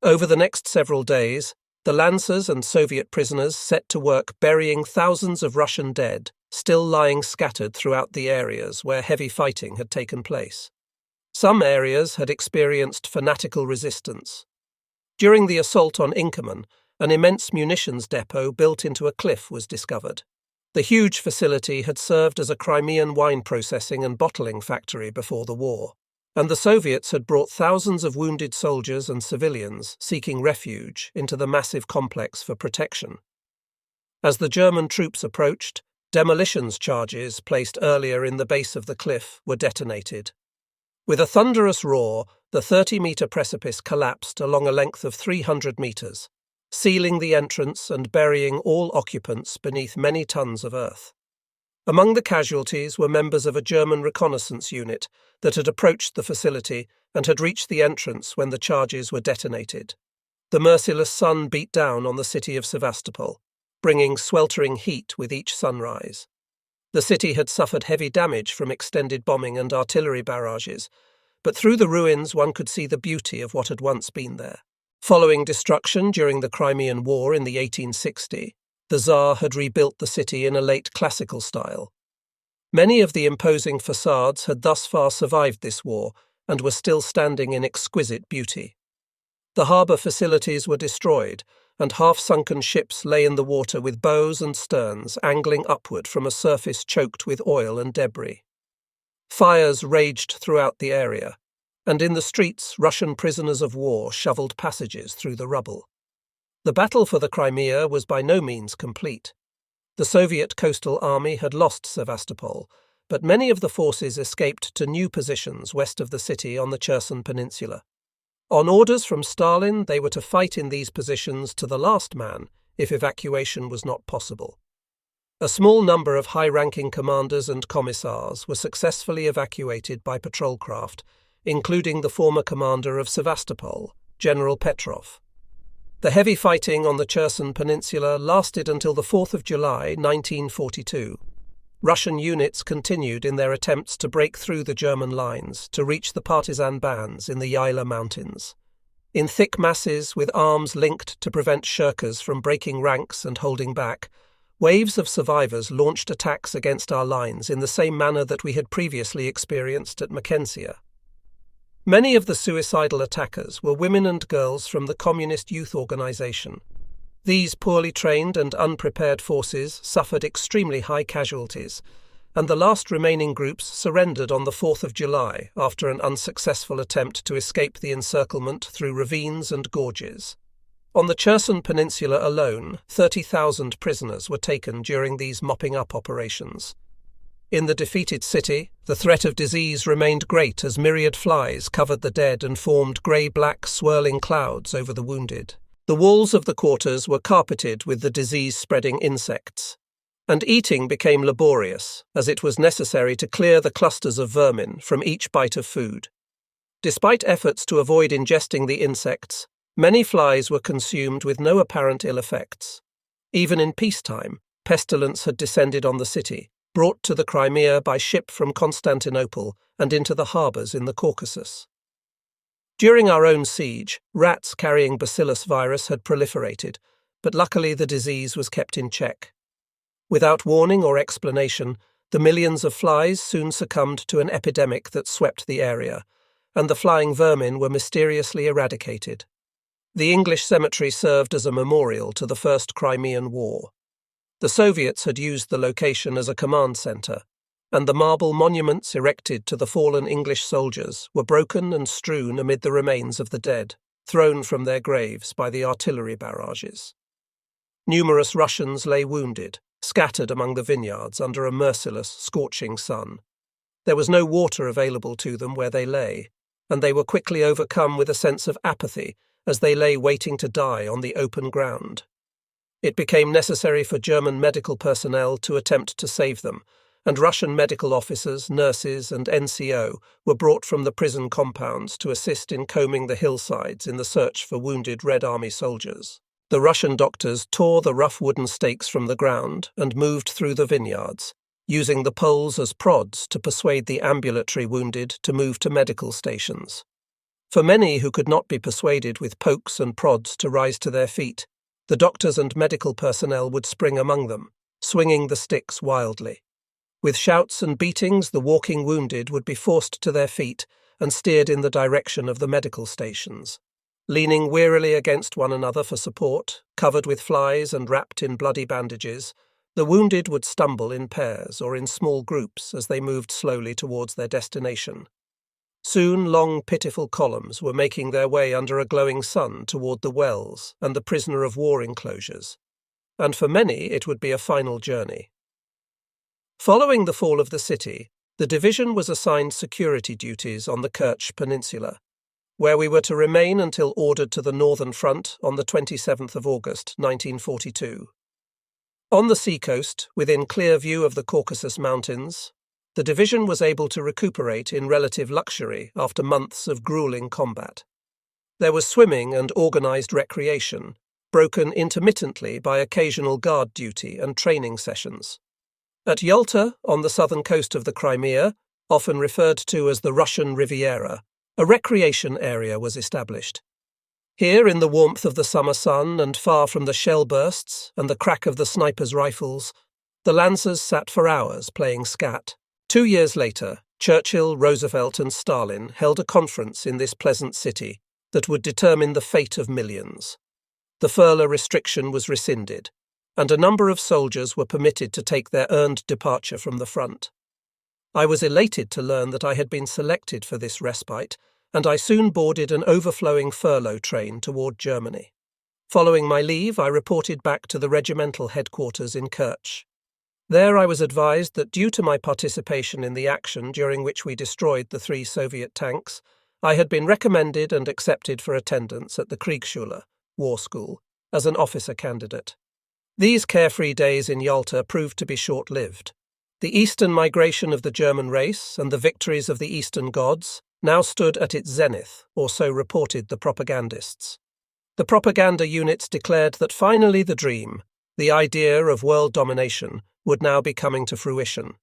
Over the next several days, the Lancers and Soviet prisoners set to work burying thousands of Russian dead, still lying scattered throughout the areas where heavy fighting had taken place. Some areas had experienced fanatical resistance. During the assault on Inkerman, an immense munitions depot built into a cliff was discovered. The huge facility had served as a Crimean wine processing and bottling factory before the war, and the Soviets had brought thousands of wounded soldiers and civilians seeking refuge into the massive complex for protection. As the German troops approached, demolitions charges placed earlier in the base of the cliff were detonated. With a thunderous roar, the 30-metre precipice collapsed along a length of 300 metres, sealing the entrance and burying all occupants beneath many tons of earth. Among the casualties were members of a German reconnaissance unit that had approached the facility and had reached the entrance when the charges were detonated. The merciless sun beat down on the city of Sevastopol, bringing sweltering heat with each sunrise. The city had suffered heavy damage from extended bombing and artillery barrages, but through the ruins one could see the beauty of what had once been there. Following destruction during the Crimean War in the 1860s, the Tsar had rebuilt the city in a late classical style. Many of the imposing facades had thus far survived this war and were still standing in exquisite beauty. The harbour facilities were destroyed, and half-sunken ships lay in the water with bows and sterns angling upward from a surface choked with oil and debris. Fires raged throughout the area, and in the streets Russian prisoners of war shovelled passages through the rubble. The battle for the Crimea was by no means complete. The Soviet coastal army had lost Sevastopol, but many of the forces escaped to new positions west of the city on the Cherson Peninsula. On orders from Stalin, they were to fight in these positions to the last man if evacuation was not possible. A small number of high-ranking commanders and commissars were successfully evacuated by patrol craft, including the former commander of Sevastopol, General Petrov. The heavy fighting on the Cherson Peninsula lasted until the 4th of July, 1942. Russian units continued in their attempts to break through the German lines to reach the partisan bands in the Yaila Mountains. In thick masses with arms linked to prevent shirkers from breaking ranks and holding back, waves of survivors launched attacks against our lines in the same manner that we had previously experienced at Mackenzie. Many of the suicidal attackers were women and girls from the Communist Youth Organization. These poorly trained and unprepared forces suffered extremely high casualties, and the last remaining groups surrendered on the 4th of July after an unsuccessful attempt to escape the encirclement through ravines and gorges. On the Cherson Peninsula alone, 30,000 prisoners were taken during these mopping-up operations. In the defeated city, the threat of disease remained great as myriad flies covered the dead and formed grey-black swirling clouds over the wounded. The walls of the quarters were carpeted with the disease-spreading insects, and eating became laborious as it was necessary to clear the clusters of vermin from each bite of food. Despite efforts to avoid ingesting the insects, many flies were consumed with no apparent ill effects. Even in peacetime, pestilence had descended on the city, brought to the Crimea by ship from Constantinople and into the harbours in the Caucasus. During our own siege, rats carrying bacillus virus had proliferated, but luckily the disease was kept in check. Without warning or explanation, the millions of flies soon succumbed to an epidemic that swept the area, and the flying vermin were mysteriously eradicated. The English cemetery served as a memorial to the First Crimean War. The Soviets had used the location as a command centre, and the marble monuments erected to the fallen English soldiers were broken and strewn amid the remains of the dead, thrown from their graves by the artillery barrages. Numerous Russians lay wounded, scattered among the vineyards under a merciless, scorching sun. There was no water available to them where they lay, and they were quickly overcome with a sense of apathy as they lay waiting to die on the open ground. It became necessary for German medical personnel to attempt to save them, and Russian medical officers, nurses, and NCO were brought from the prison compounds to assist in combing the hillsides in the search for wounded Red Army soldiers. The Russian doctors tore the rough wooden stakes from the ground and moved through the vineyards, using the poles as prods to persuade the ambulatory wounded to move to medical stations. For many who could not be persuaded with pokes and prods to rise to their feet, the doctors and medical personnel would spring among them, swinging the sticks wildly. With shouts and beatings, the walking wounded would be forced to their feet and steered in the direction of the medical stations. Leaning wearily against one another for support, covered with flies and wrapped in bloody bandages, the wounded would stumble in pairs or in small groups as they moved slowly towards their destination. Soon long, pitiful columns were making their way under a glowing sun toward the wells and the prisoner of war enclosures, and for many it would be a final journey. Following the fall of the city, the division was assigned security duties on the Kerch Peninsula, where we were to remain until ordered to the Northern Front on the 27th of August, 1942. On the seacoast, within clear view of the Caucasus Mountains, the division was able to recuperate in relative luxury after months of grueling combat. There was swimming and organised recreation, broken intermittently by occasional guard duty and training sessions. At Yalta, on the southern coast of the Crimea, often referred to as the Russian Riviera, a recreation area was established. Here, in the warmth of the summer sun and far from the shell bursts and the crack of the snipers' rifles, the Lancers sat for hours playing skat. 2 years later, Churchill, Roosevelt and Stalin held a conference in this pleasant city that would determine the fate of millions. The furlough restriction was rescinded, and a number of soldiers were permitted to take their earned departure from the front. I was elated to learn that I had been selected for this respite, and I soon boarded an overflowing furlough train toward Germany. Following my leave, I reported back to the regimental headquarters in Kerch. There I was advised that due to my participation in the action during which we destroyed the 3 Soviet tanks, I had been recommended and accepted for attendance at the Kriegsschule, war school, as an officer candidate. These carefree days in Yalta proved to be short-lived. The eastern migration of the German race and the victories of the eastern gods now stood at its zenith, or so reported the propagandists. The propaganda units declared that finally the dream, the idea of world domination, would now be coming to fruition.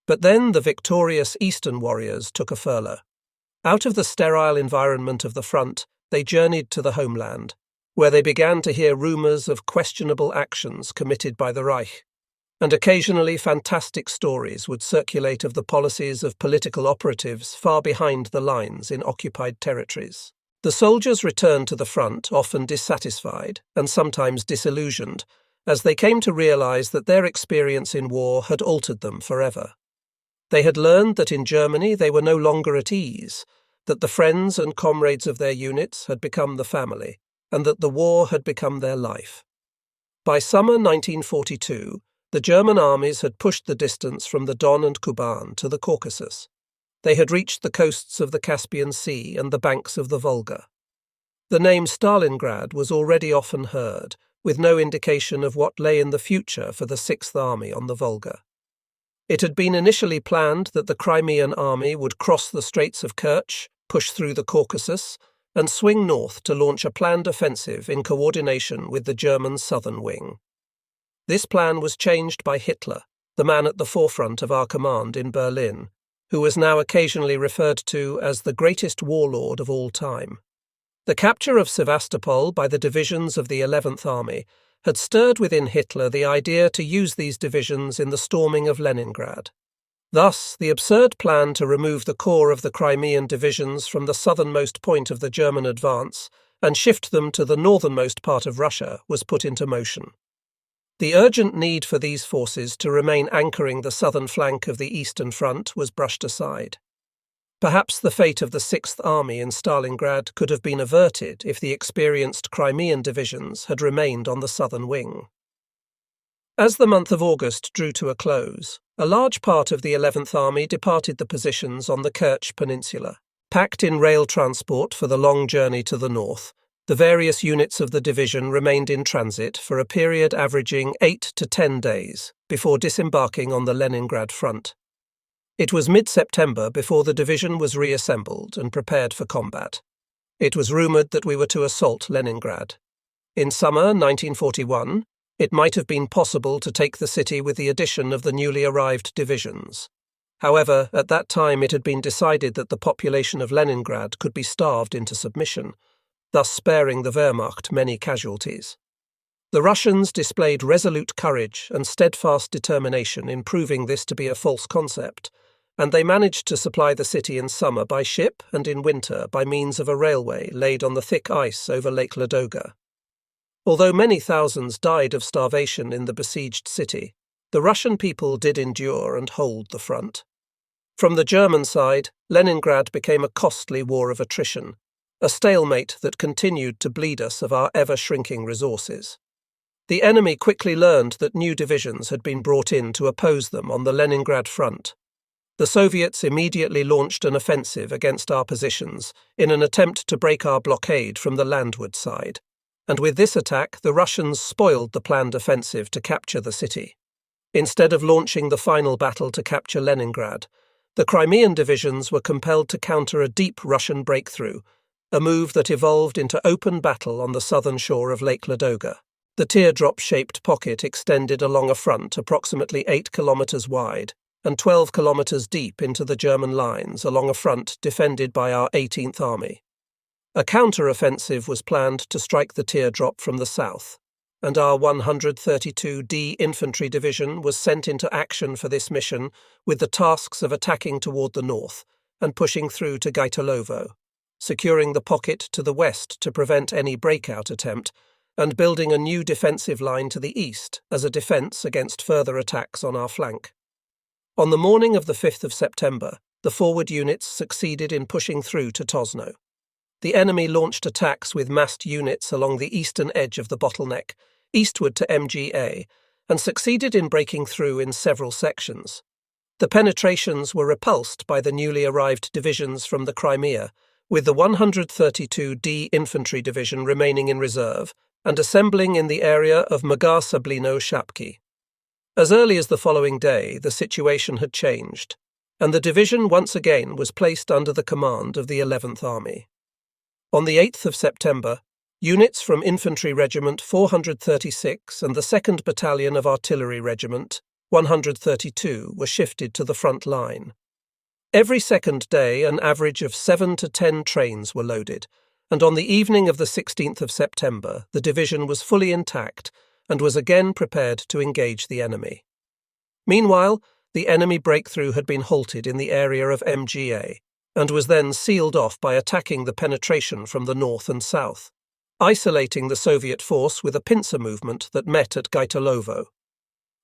But then the victorious eastern warriors took a furlough. Out of the sterile environment of the front, they journeyed to the homeland, where they began to hear rumours of questionable actions committed by the Reich, and occasionally fantastic stories would circulate of the policies of political operatives far behind the lines in occupied territories. The soldiers returned to the front, often dissatisfied and sometimes disillusioned, as they came to realise that their experience in war had altered them forever. They had learned that in Germany they were no longer at ease, that the friends and comrades of their units had become the family, and that the war had become their life. By summer 1942, the German armies had pushed the distance from the Don and Kuban to the Caucasus. They had reached the coasts of the Caspian Sea and the banks of the Volga. The name Stalingrad was already often heard, with no indication of what lay in the future for the Sixth Army on the Volga. It had been initially planned that the Crimean Army would cross the Straits of Kerch, push through the Caucasus, and swing north to launch a planned offensive in coordination with the German southern wing. This plan was changed by Hitler, the man at the forefront of our command in Berlin, who was now occasionally referred to as the greatest warlord of all time. The capture of Sevastopol by the divisions of the 11th Army had stirred within Hitler the idea to use these divisions in the storming of Leningrad. Thus, the absurd plan to remove the core of the Crimean divisions from the southernmost point of the German advance and shift them to the northernmost part of Russia was put into motion. The urgent need for these forces to remain anchoring the southern flank of the Eastern Front was brushed aside. Perhaps the fate of the Sixth Army in Stalingrad could have been averted if the experienced Crimean divisions had remained on the southern wing. As the month of August drew to a close, a large part of the 11th Army departed the positions on the Kerch Peninsula. Packed in rail transport for the long journey to the north, The various units of the division remained in transit for a period averaging 8 to 10 days before disembarking on the Leningrad front. It was mid-September before the division was reassembled and prepared for combat. It was rumoured that we were to assault Leningrad. In summer 1941, it might have been possible to take the city with the addition of the newly arrived divisions. However, at that time it had been decided that the population of Leningrad could be starved into submission, thus sparing the Wehrmacht many casualties. The Russians displayed resolute courage and steadfast determination in proving this to be a false concept, and they managed to supply the city in summer by ship and in winter by means of a railway laid on the thick ice over Lake Ladoga. Although many thousands died of starvation in the besieged city, the Russian people did endure and hold the front. From the German side, Leningrad became a costly war of attrition, a stalemate that continued to bleed us of our ever-shrinking resources. The enemy quickly learned that new divisions had been brought in to oppose them on the Leningrad front. The Soviets immediately launched an offensive against our positions in an attempt to break our blockade from the landward side, and with this attack the Russians spoiled the planned offensive to capture the city. Instead of launching the final battle to capture Leningrad, the Crimean divisions were compelled to counter a deep Russian breakthrough, a move that evolved into open battle on the southern shore of Lake Ladoga. The teardrop-shaped pocket extended along a front approximately 8 kilometers wide and 12 kilometers deep into the German lines along a front defended by our 18th Army. A counter-offensive was planned to strike the teardrop from the south, and our 132d Infantry Division was sent into action for this mission with the tasks of attacking toward the north and pushing through to Gaitolovo, securing the pocket to the west to prevent any breakout attempt, and building a new defensive line to the east as a defence against further attacks on our flank. On the morning of the 5th of September, the forward units succeeded in pushing through to Tosno. The enemy launched attacks with massed units along the eastern edge of the bottleneck, eastward to MGA, and succeeded in breaking through in several sections. The penetrations were repulsed by the newly arrived divisions from the Crimea, with the 132d Infantry Division remaining in reserve and assembling in the area of Magar-Sablino-Shapki. As early as the following day, the situation had changed, and the division once again was placed under the command of the 11th Army. On the 8th of September, units from Infantry Regiment 436 and the 2nd Battalion of Artillery Regiment 132 were shifted to the front line. Every second day, an average of 7 to 10 trains were loaded, and on the evening of the 16th of September, the division was fully intact and was again prepared to engage the enemy. Meanwhile, the enemy breakthrough had been halted in the area of MGA, and was then sealed off by attacking the penetration from the north and south, isolating the Soviet force with a pincer movement that met at Gaitolovo.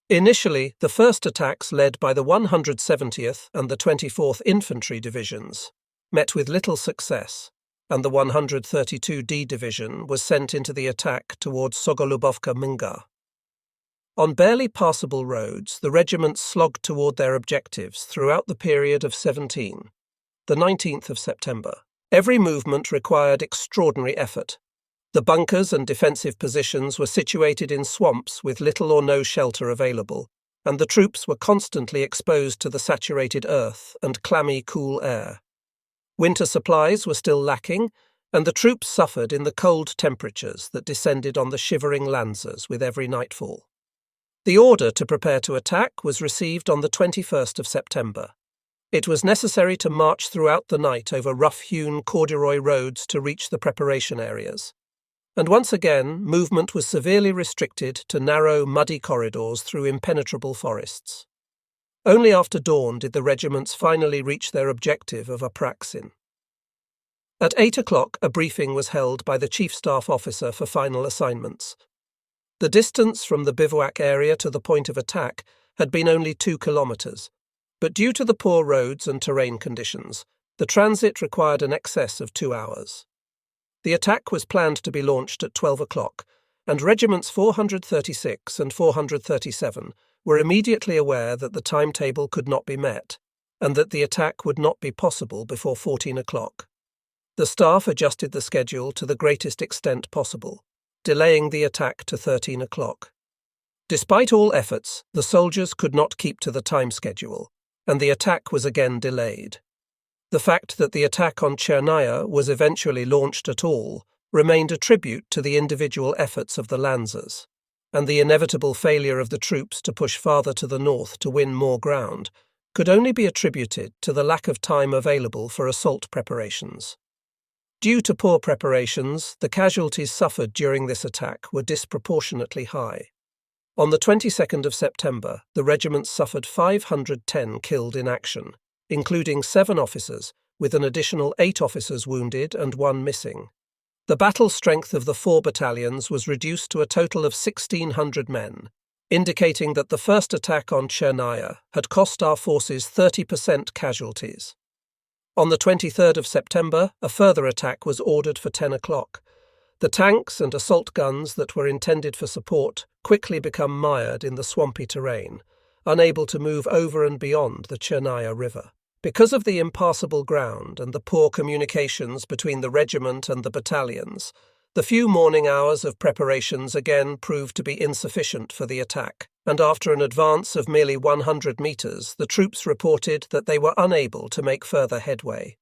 Initially, the first attacks led by the 170th and the 24th Infantry Divisions met with little success, and the 132d Division was sent into the attack towards Sogolubovka-Minga. On barely passable roads, the regiments slogged toward their objectives throughout the period of 17, the 19th of September. Every movement required extraordinary effort. The bunkers and defensive positions were situated in swamps with little or no shelter available, and the troops were constantly exposed to the saturated earth and clammy, cool air. Winter supplies were still lacking, and the troops suffered in the cold temperatures that descended on the shivering Lancers with every nightfall. The order to prepare to attack was received on the 21st of September. It was necessary to march throughout the night over rough-hewn corduroy roads to reach the preparation areas. And once again, movement was severely restricted to narrow, muddy corridors through impenetrable forests. Only after dawn did the regiments finally reach their objective of Apraksin. At 8 o'clock, a briefing was held by the Chief Staff Officer for final assignments. The distance from the bivouac area to the point of attack had been only 2 kilometers, but due to the poor roads and terrain conditions, the transit required an excess of 2 hours. The attack was planned to be launched at 12 o'clock, and Regiments 436 and 437 were immediately aware that the timetable could not be met, and that the attack would not be possible before 14 o'clock. The staff adjusted the schedule to the greatest extent possible, delaying the attack to 13 o'clock. Despite all efforts, the soldiers could not keep to the time schedule, and the attack was again delayed. The fact that the attack on Chernaya was eventually launched at all remained a tribute to the individual efforts of the Lancers, and the inevitable failure of the troops to push farther to the north to win more ground could only be attributed to the lack of time available for assault preparations. Due to poor preparations, the casualties suffered during this attack were disproportionately high. On the 22nd of September, the regiment suffered 510 killed in action, including 7 officers, with an additional 8 officers wounded and 1 missing. The battle strength of the 4 battalions was reduced to a total of 1,600 men, indicating that the first attack on Chernaya had cost our forces 30% casualties. On the 23rd of September, a further attack was ordered for 10 o'clock. The tanks and assault guns that were intended for support quickly become mired in the swampy terrain, unable to move over and beyond the Chernaya River. Because of the impassable ground and the poor communications between the regiment and the battalions, the few morning hours of preparations again proved to be insufficient for the attack, and after an advance of merely 100 metres, the troops reported that they were unable to make further headway.